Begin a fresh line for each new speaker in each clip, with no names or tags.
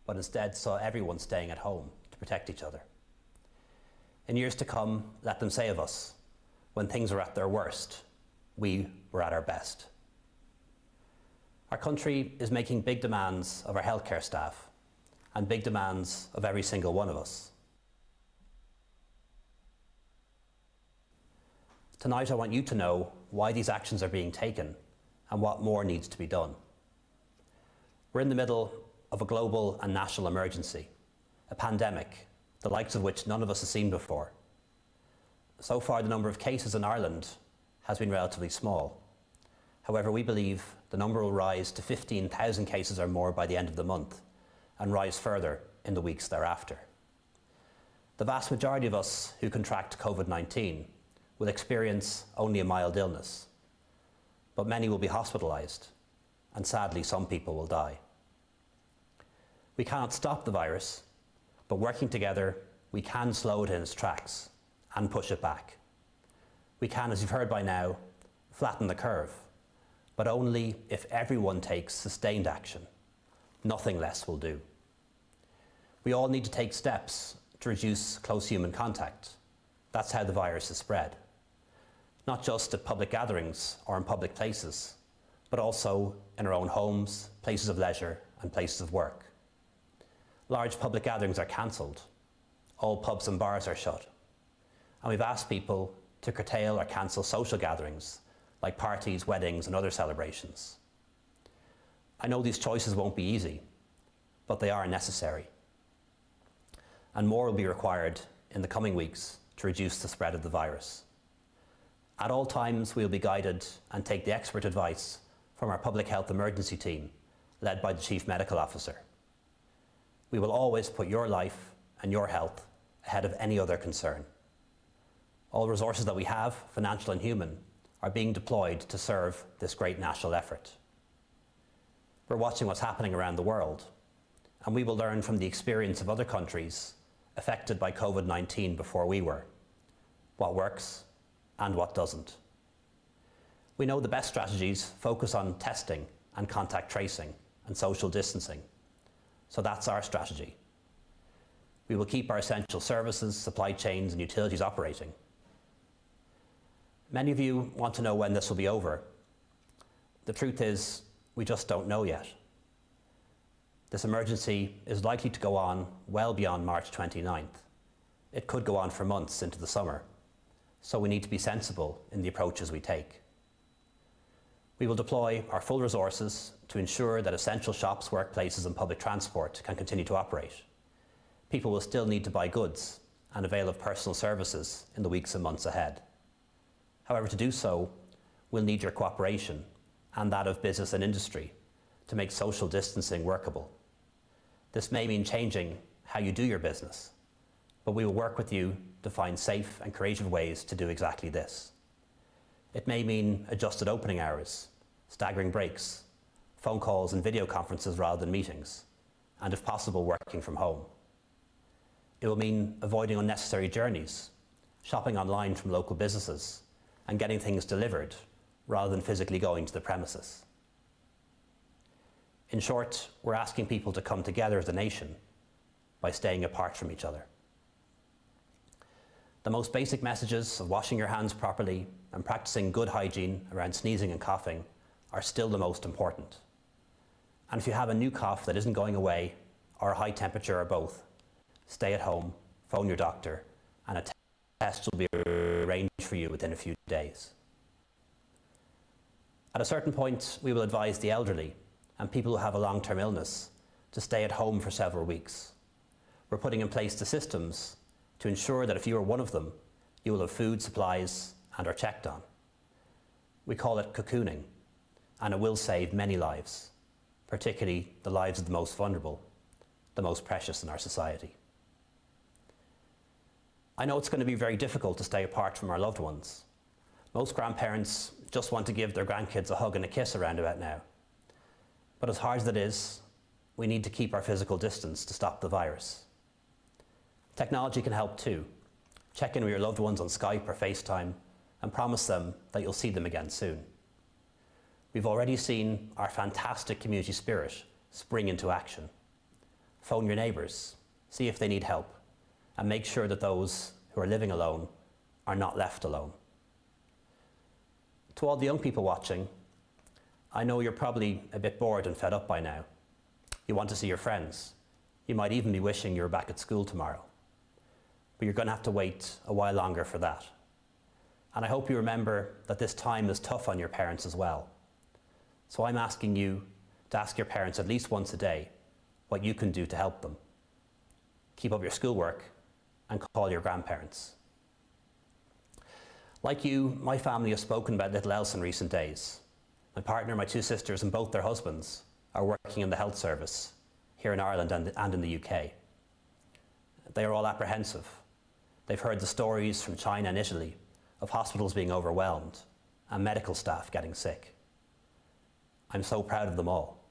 but instead saw everyone staying at home to protect each other. In years to come, let them say of us, when things were at their worst, we were at our best. Our country is making big demands of our healthcare staff and big demands of every single one of us. Tonight I want you to know why these actions are being taken and what more needs to be done. We're in the middle of a global and national emergency, a pandemic, the likes of which none of us has seen before. So far, the number of cases in Ireland has been relatively small. However, we believe the number will rise to 15,000 cases or more by the end of the month and rise further in the weeks thereafter. The vast majority of us who contract COVID-19 will experience only a mild illness, but many will be hospitalised, and sadly some people will die. We cannot stop the virus, but working together we can slow it in its tracks and push it back. We can, as you've heard by now, flatten the curve, but only if everyone takes sustained action. Nothing less will do. We all need to take steps to reduce close human contact. That's how the virus is spread. Not just at public gatherings or in public places, but also in our own homes, places of leisure and places of work. Large public gatherings are cancelled. All pubs and bars are shut. And we've asked people to curtail or cancel social gatherings like parties, weddings and other celebrations. I know these choices won't be easy, but they are necessary. And more will be required in the coming weeks to reduce the spread of the virus. At all times, we will be guided and take the expert advice from our public health emergency team, led by the Chief Medical Officer. We will always put your life and your health ahead of any other concern. All resources that we have, financial and human, are being deployed to serve this great national effort. We're watching what's happening around the world, and we will learn from the experience of other countries affected by COVID-19 before we were, what works and what doesn't. We know the best strategies focus on testing and contact tracing and social distancing, so that's our strategy. We will keep our essential services, supply chains and utilities operating. Many of you want to know when this will be over. The truth is, we just don't know yet. This emergency is likely to go on well beyond March 29th. It could go on for months into the summer, so we need to be sensible in the approaches we take. We will deploy our full resources to ensure that essential shops, workplaces and public transport can continue to operate. People will still need to buy goods and avail of personal services in the weeks and months ahead. However, to do so, we'll need your cooperation and that of business and industry to make social distancing workable. This may mean changing how you do your business, but we will work with you to find safe and creative ways to do exactly this. It may mean adjusted opening hours, staggering breaks, phone calls and video conferences rather than meetings, and if possible, working from home. It will mean avoiding unnecessary journeys, shopping online from local businesses, and getting things delivered rather than physically going to the premises. In short, we're asking people to come together as a nation by staying apart from each other. The most basic messages of washing your hands properly and practicing good hygiene around sneezing and coughing are still the most important. And if you have a new cough that isn't going away, or a high temperature or both, stay at home, phone your doctor, and a test will be arranged for you within a few days. At a certain point, we will advise the elderly and people who have a long-term illness to stay at home for several weeks. We're putting in place the systems to ensure that if you are one of them, you will have food, supplies, and are checked on. We call it cocooning, and it will save many lives, particularly the lives of the most vulnerable, the most precious in our society. I know it's going to be very difficult to stay apart from our loved ones. Most grandparents just want to give their grandkids a hug and a kiss around about now. But as hard as it is, we need to keep our physical distance to stop the virus. Technology can help too. Check in with your loved ones on Skype or FaceTime and promise them that you'll see them again soon. We've already seen our fantastic community spirit spring into action. Phone your neighbours, see if they need help, and make sure that those who are living alone are not left alone. To all the young people watching, I know you're probably a bit bored and fed up by now. You want to see your friends. You might even be wishing you were back at school tomorrow. But you're going to have to wait a while longer for that. And I hope you remember that this time is tough on your parents as well. So I'm asking you to ask your parents at least once a day what you can do to help them. Keep up your schoolwork and call your grandparents. Like you, my family has spoken about little else in recent days. My partner, my two sisters and both their husbands are working in the health service here in Ireland and in the UK. They are all apprehensive. They've heard the stories from China and Italy of hospitals being overwhelmed and medical staff getting sick. I'm so proud of them all.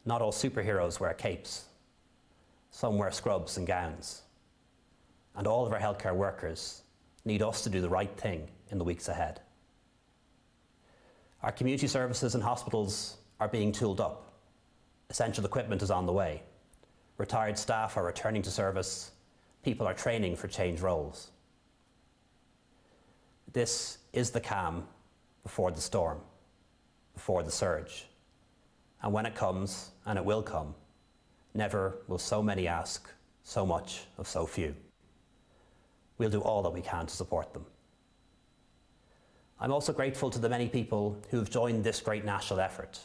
Not all superheroes wear capes. Some wear scrubs and gowns. And all of our healthcare workers need us to do the right thing in the weeks ahead. Our community services and hospitals are being tooled up. Essential equipment is on the way. Retired staff are returning to service. People are training for change roles. This is the calm before the storm, before the surge. And when it comes, and it will come, never will so many ask so much of so few. We'll do all that we can to support them. I'm also grateful to the many people who have joined this great national effort,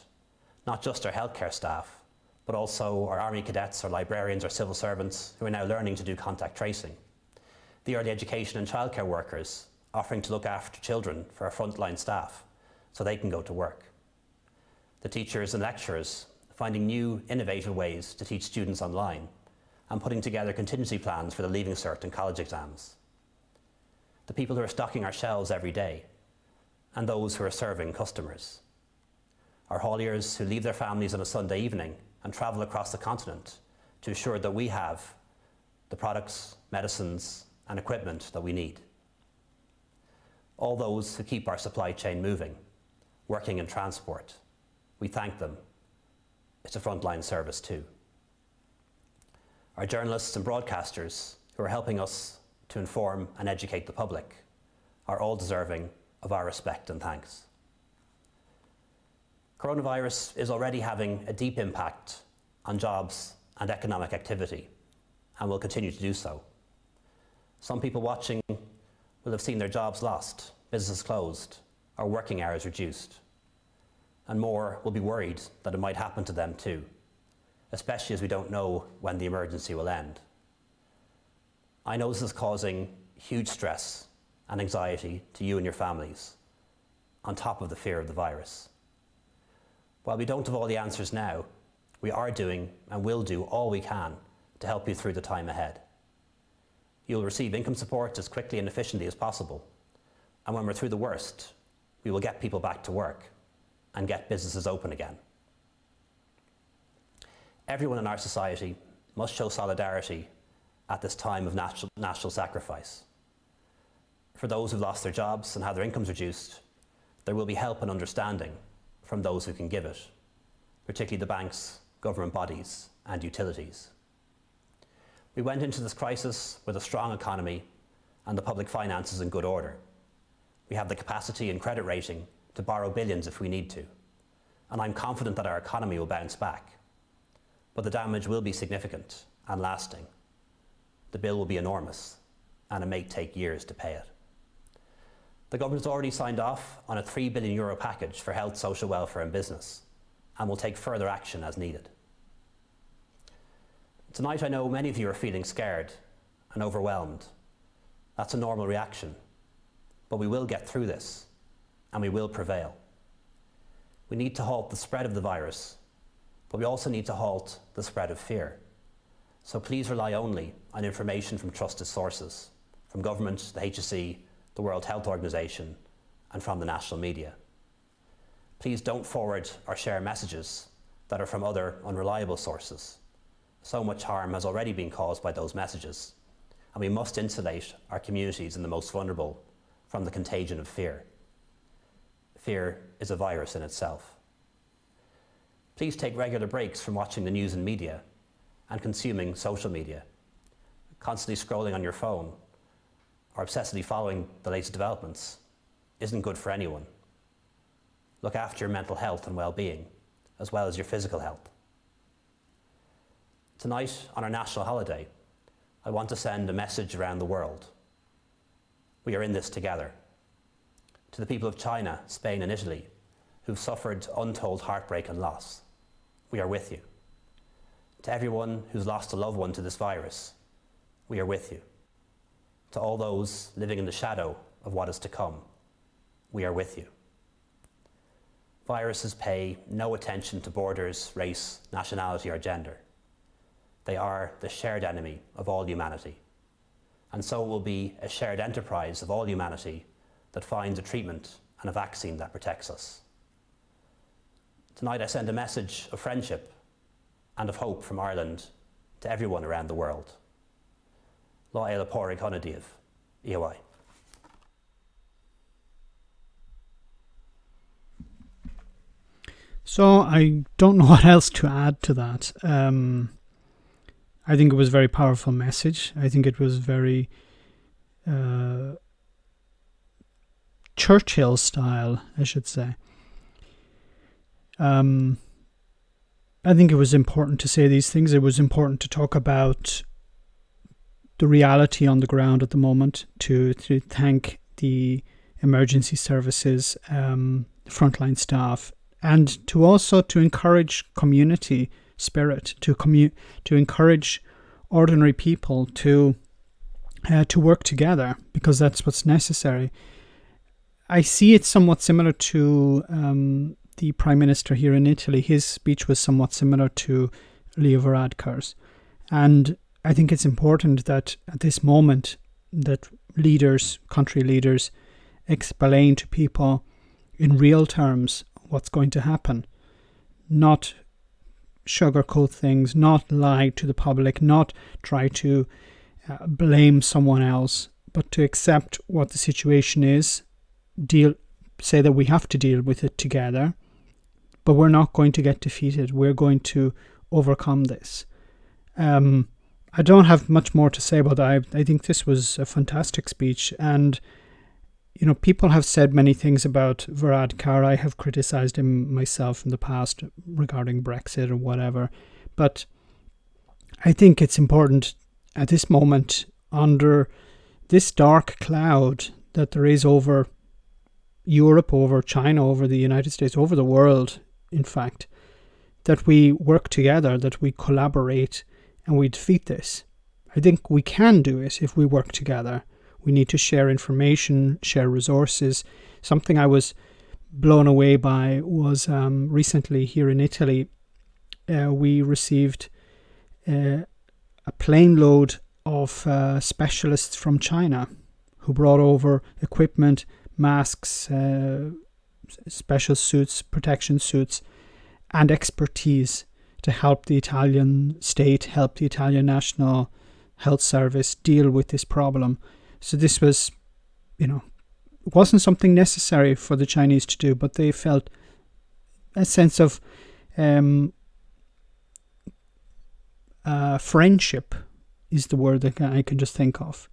not just our healthcare staff, but also our army cadets, our librarians, our civil servants who are now learning to do contact tracing, the early education and childcare workers offering to look after children for our frontline staff so they can go to work, the teachers and lecturers finding new, innovative ways to teach students online and putting together contingency plans for the Leaving Cert and college exams, the people who are stocking our shelves every day, and those who are serving customers, our hauliers who leave their families on a Sunday evening and travel across the continent to ensure that we have the products, medicines, and equipment that we need. All those who keep our supply chain moving, working in transport, we thank them. It's a frontline service too. Our journalists and broadcasters who are helping us to inform and educate the public are all deserving of our respect and thanks. Coronavirus is already having a deep impact on jobs and economic activity, and will continue to do so. Some people watching will have seen their jobs lost, businesses closed, or working hours reduced. And more will be worried that it might happen to them too, especially as we don't know when the emergency will end. I know this is causing huge stress and anxiety to you and your families, on top of the fear of the virus. While we don't have all the answers now, we are doing and will do all we can to help you through the time ahead. You'll receive income support as quickly and efficiently as possible. And when we're through the worst, we will get people back to work and get businesses open again. Everyone in our society must show solidarity at this time of national sacrifice. For those who've lost their jobs and had their incomes reduced, there will be help and understanding from those who can give it, particularly the banks, government bodies, and utilities. We went into this crisis with a strong economy and the public finances in good order. We have the capacity and credit rating to borrow billions if we need to, and I'm confident that our economy will bounce back. But the damage will be significant and lasting. The bill will be enormous, and it may take years to pay it. The government has already signed off on a €3 billion package for health, social welfare and business, and will take further action as needed. Tonight I know many of you are feeling scared and overwhelmed. That's a normal reaction, but we will get through this, and we will prevail. We need to halt the spread of the virus, but we also need to halt the spread of fear. So please rely only on information from trusted sources, from government, the HSE, the World Health Organization, and from the national media. Please don't forward or share messages that are from other unreliable sources. So much harm has already been caused by those messages, and we must insulate our communities and the most vulnerable from the contagion of fear. Fear is a virus in itself. Please take regular breaks from watching the news and media and consuming social media, constantly scrolling on your phone, or obsessively following the latest developments isn't good for anyone. Look after your mental health and well-being, as well as your physical health. Tonight, on our national holiday, I want to send a message around the world. We are in this together. To the people of China, Spain and Italy, who've suffered untold heartbreak and loss, we are with you. To everyone who's lost a loved one to this virus, we are with you. To all those living in the shadow of what is to come, we are with you. Viruses pay no attention to borders, race, nationality or gender. They are the shared enemy of all humanity. And so it will be a shared enterprise of all humanity that finds a treatment and a vaccine that protects us. Tonight I send a message of friendship and of hope from Ireland to everyone around the world. Lá éile pórig honadíomh, EOI.
So I don't know what else to add to that. I think it was a very powerful message. I think it was very Churchill style, I should say. I think it was important to say these things. It was important to talk about the reality on the ground at the moment, to thank the emergency services, frontline staff, and to also to encourage community spirit, to encourage ordinary people to work together, because that's what's necessary. I see it somewhat similar to the Prime Minister here in Italy. His speech was somewhat similar to Leo Varadkar's. And I think it's important that at this moment that leaders, country leaders, explain to people in real terms what's going to happen. Not sugarcoat things, not lie to the public, not try to blame someone else, but to accept what the situation is, say that we have to deal with it together, but we're not going to get defeated. We're going to overcome this. I don't have much more to say about that. I think this was a fantastic speech, and you know, people have said many things about Varadkar. I have criticized him myself in the past regarding Brexit or whatever, but I think it's important at this moment, under this dark cloud that there is over Europe, over China, over the United States, over the world, in fact, that we work together, that we collaborate, and we defeat this. I think we can do it if we work together. We need to share information, share resources. Something I was blown away by was recently here in Italy, we received a plane load of specialists from China who brought over equipment, masks, special suits, protection suits, and expertise to help the Italian state, help the Italian National Health Service deal with this problem. So this was, you know, it wasn't something necessary for the Chinese to do, but they felt a sense of friendship is the word that I can just think of.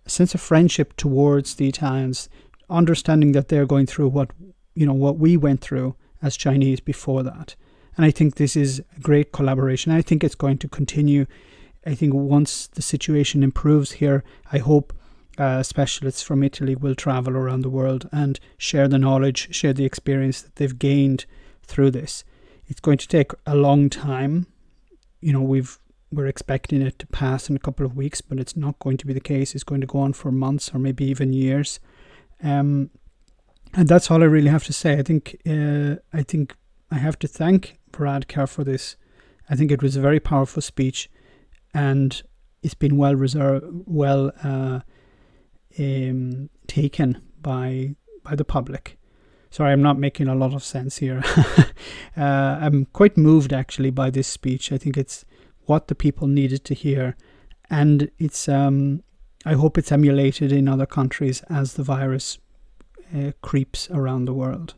A sense of friendship towards the Italians, understanding that they're going through what we went through as Chinese before that. And I think this is a great collaboration. I think it's going to continue. I think once the situation improves here, I hope specialists from Italy will travel around the world and share the knowledge, share the experience that they've gained through this. It's going to take a long time. You know, we're expecting it to pass in a couple of weeks, but it's not going to be the case. It's going to go on for months or maybe even years. And that's all I really have to say. I think I have to thank Varadkar for this. I think it was a very powerful speech, and it's been well taken by the public. Sorry, I'm not making a lot of sense here. I'm quite moved actually by this speech. I think it's what the people needed to hear, and it's I hope it's emulated in other countries as the virus creeps around the world.